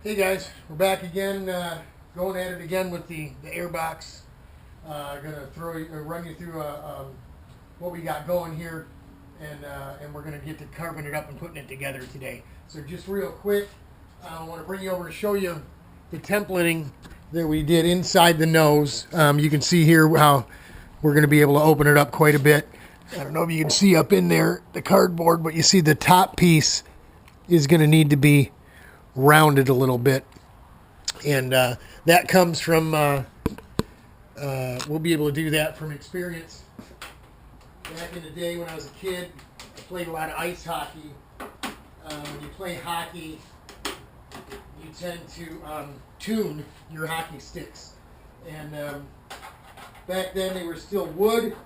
Hey guys, we're back again, going at it again with the air box. Gonna run you through what we got going here, and we're gonna get to carving it up and putting it together today. So just real quick, I want to bring you over to show you the templating that we did inside the nose. You can see here how we're gonna be able to open it up quite a bit. I don't know if you can see up in there the cardboard, but you see the top piece is gonna need to be rounded a little bit, and that comes from we'll be able to do that from experience. Back in the day when I was a kid, I played a lot of ice hockey. When you play hockey, you tend to tune your hockey sticks, and back then they were still wood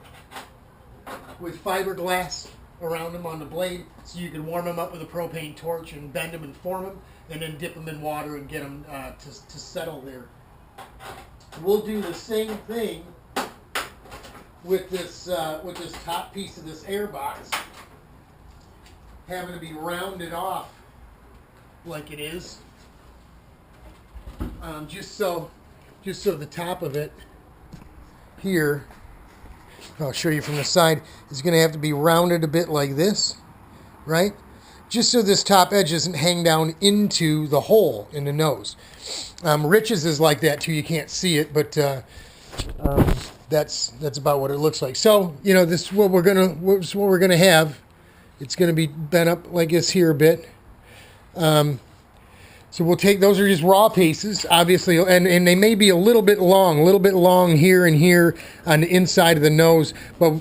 with fiberglass around them on the blade, so you could warm them up with a propane torch and bend them and form them, and then dip them in water and get them to settle there. We'll do the same thing with this top piece of this air box, having to be rounded off like it is, just so the top of it here, I'll show you from the side, is going to have to be rounded a bit like this, right? Just so this top edge doesn't hang down into the hole in the nose. Rich's is like that too. You can't see it, but that's about what it looks like. So this is what we're gonna have. It's gonna be bent up like this here a bit. So we'll take, those are just raw pieces, obviously, and they may be a little bit long here and here on the inside of the nose, but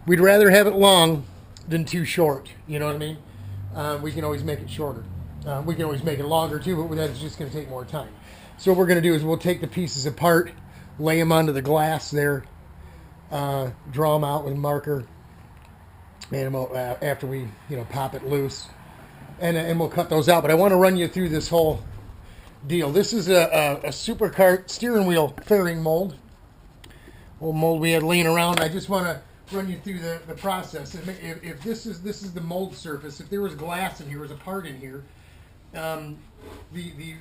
we'd rather have it long than too short. You know what I mean? We can always make it shorter. We can always make it longer too, but that's just going to take more time. So what we're going to do is we'll take the pieces apart, lay them onto the glass there, draw them out with a marker, and after we pop it loose, and we'll cut those out. But I want to run you through this whole deal. This is a supercart steering wheel fairing mold. Old mold we had laying around. I just want to run you through the process. If this is the mold surface, if there was glass in here, was a part in here, the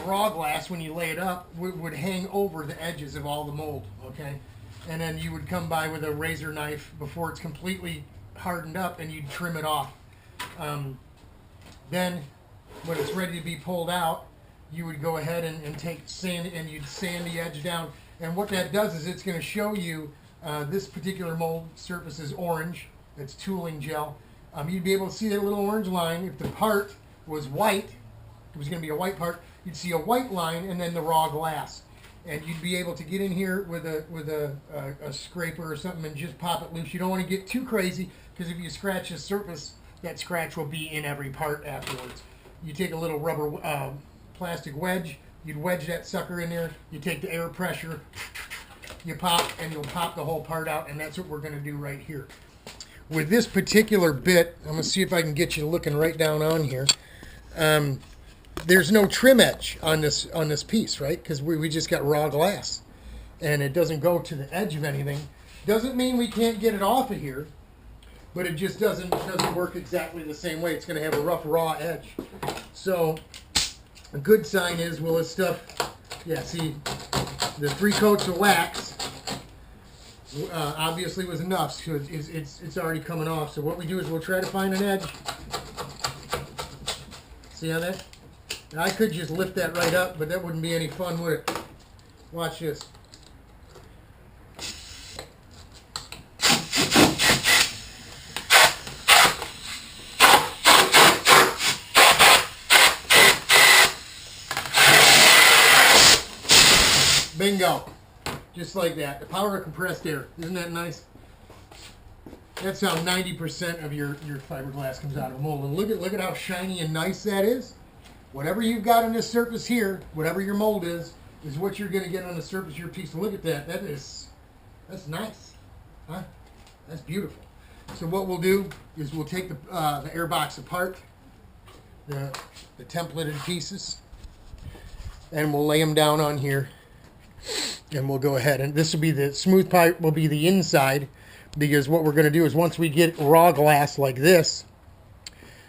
raw glass, when you lay it up, would hang over the edges of all the mold, okay? And then you would come by with a razor knife before it's completely hardened up, and you'd trim it off. Then when it's ready to be pulled out, you would go ahead and take sand, and you'd sand the edge down. And what that does is it's going to show you this particular mold surface is orange. It's tooling gel. You'd be able to see that little orange line. If the part was white, it was going to be a white part, you'd see a white line and then the raw glass. And you'd be able to get in here with a scraper or something and just pop it loose. You don't want to get too crazy, because if you scratch the surface, that scratch will be in every part afterwards. You take a little rubber plastic wedge, you'd wedge that sucker in there, you take the air pressure, you pop, and you'll pop the whole part out, and that's what we're going to do right here. With this particular bit, I'm going to see if I can get you looking right down on here. There's no trim edge on this piece, right? Because we just got raw glass, and it doesn't go to the edge of anything. Doesn't mean we can't get it off of here, but it just doesn't work exactly the same way. It's going to have a rough raw edge. So a good sign is, well, this stuff, yeah, see, the 3 coats of wax obviously was enough, so it's already coming off. So what we do is we'll try to find an edge. See how that? And I could just lift that right up, but that wouldn't be any fun, would it? Watch this. Bingo. Just like that. The power of compressed air. Isn't that nice? That's how 90% of your fiberglass comes out of a mold. And look at how shiny and nice that is. Whatever you've got on this surface here, whatever your mold is what you're going to get on the surface of your piece. And look at that. That's nice. Huh? That's beautiful. So what we'll do is we'll take the air box apart, the templated pieces, and we'll lay them down on here. And we'll go ahead, and this will be the smooth part, will be the inside, because what we're going to do is once we get raw glass like this,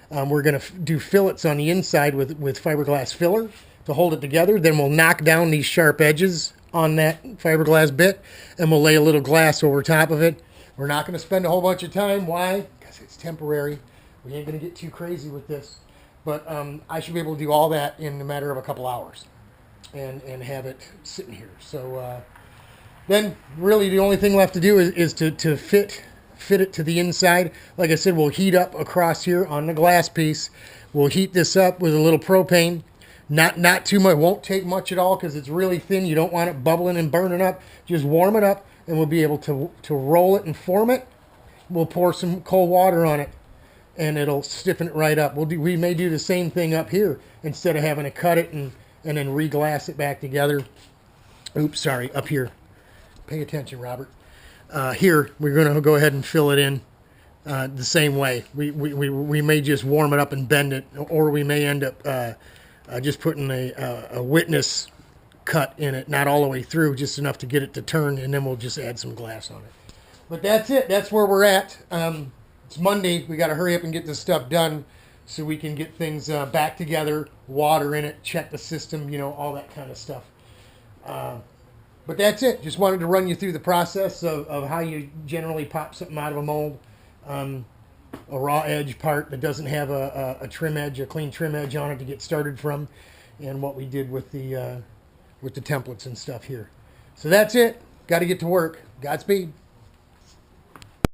we're going to do fillets on the inside with fiberglass filler, to hold it together. Then we'll knock down these sharp edges on that fiberglass bit, and we'll lay a little glass over top of it. We're not going to spend a whole bunch of time. Why? Because it's temporary. We ain't going to get too crazy with this. But I should be able to do all that in a matter of a couple hours and have it sitting here. So then really the only thing left to do is to fit it to the inside. Like I said, we'll heat up across here on the glass piece. We'll heat this up with a little propane. Not too much. Won't take much at all because it's really thin. You don't want it bubbling and burning up. Just warm it up, and we'll be able to roll it and form it. We'll pour some cold water on it, and it'll stiffen it right up. We may do the same thing up here instead of having to cut it and then re-glass it back together. Oops, sorry, up here. Pay attention, Robert. Here, we're going to go ahead and fill it in the same way. We may just warm it up and bend it, or we may end up just putting a witness cut in it, not all the way through, just enough to get it to turn, and then we'll just add some glass on it. But that's it. That's where we're at. It's Monday. We got to hurry up and get this stuff done so we can get things back together, water in it, check the system, all that kind of stuff. But that's it. Just wanted to run you through the process of how you generally pop something out of a mold. A raw edge part that doesn't have a trim edge, a clean trim edge on it to get started from, and what we did with the templates and stuff here. So that's it. Got to get to work. Godspeed.